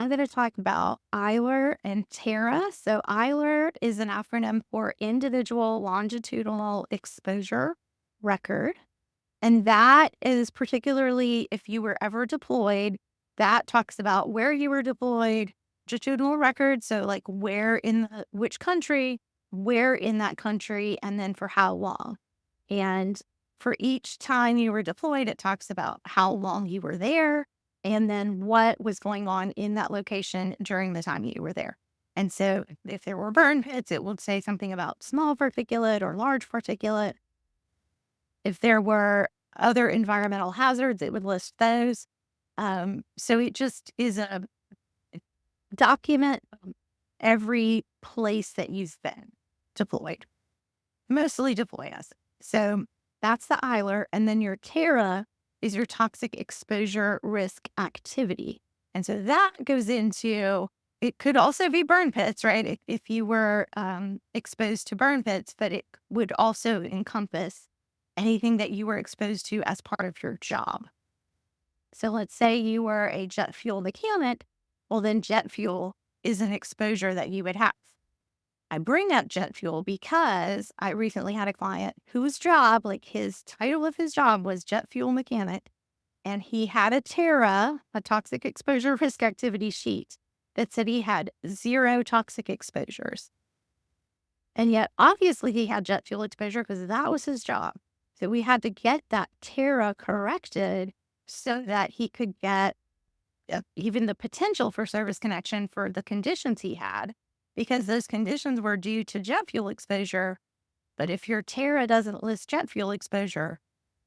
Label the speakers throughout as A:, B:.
A: I'm going to talk about ILER and TERA. So, ILER is an acronym for Individual Longitudinal Exposure Record. And that is particularly if you were ever deployed, that talks about where you were deployed, longitudinal record. So, like which country, where in that country, and then for how long. And for each time you were deployed, it talks about how long you were there and then what was going on in that location during the time you were there. And so if there were burn pits, it would say something about small particulate or large particulate. If there were other environmental hazards, it would list those. So it just is a document every place that you've been deployed, mostly deploy us. So that's the ILER. And then your TERA is your toxic exposure risk activity. And so that goes into, it could also be burn pits, right? If you were exposed to burn pits, but it would also encompass anything that you were exposed to as part of your job. So let's say you were a jet fuel mechanic. Well, then jet fuel is an exposure that you would have. I bring up jet fuel because I recently had a client whose job, like his title of his job was jet fuel mechanic. And he had a TERA, a toxic exposure risk activity sheet that said he had 0 toxic exposures. And yet, obviously, he had jet fuel exposure because that was his job. So we had to get that TERA corrected so that he could get even the potential for service connection for the conditions he had, because those conditions were due to jet fuel exposure. But if your TERA doesn't list jet fuel exposure,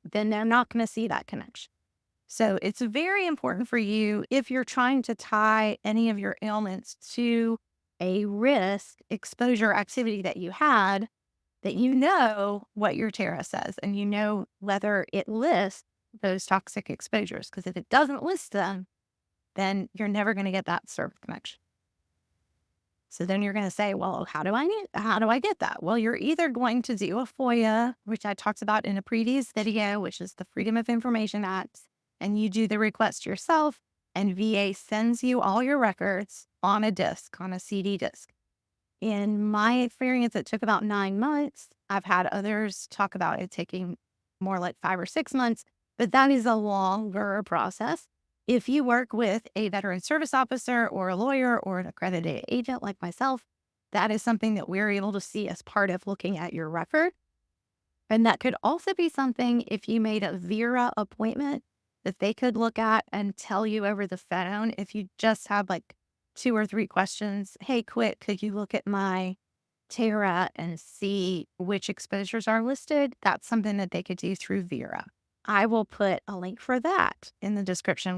A: then they're not going to see that connection. So it's very important for you, if you're trying to tie any of your ailments to a risk exposure activity that you had, that you know what your TERA says and you know whether it lists those toxic exposures. Because if it doesn't list them, then you're never going to get that service connection. So then you're going to say, well, how do I get that? Well, you're either going to do a FOIA, which I talked about in a previous video, which is the Freedom of Information Act, and you do the request yourself, and VA sends you all your records on a disk, on a CD disk. In my experience, it took about 9 months. I've had others talk about it taking more like 5 or 6 months, but that is a longer process. If you work with a veteran service officer or a lawyer or an accredited agent like myself, that is something that we're able to see as part of looking at your record. And that could also be something if you made a VERA appointment that they could look at and tell you over the phone if you just have like 2 or 3 questions. Hey, quick, could you look at my TERA and see which exposures are listed? That's something that they could do through VERA. I will put a link for that in the description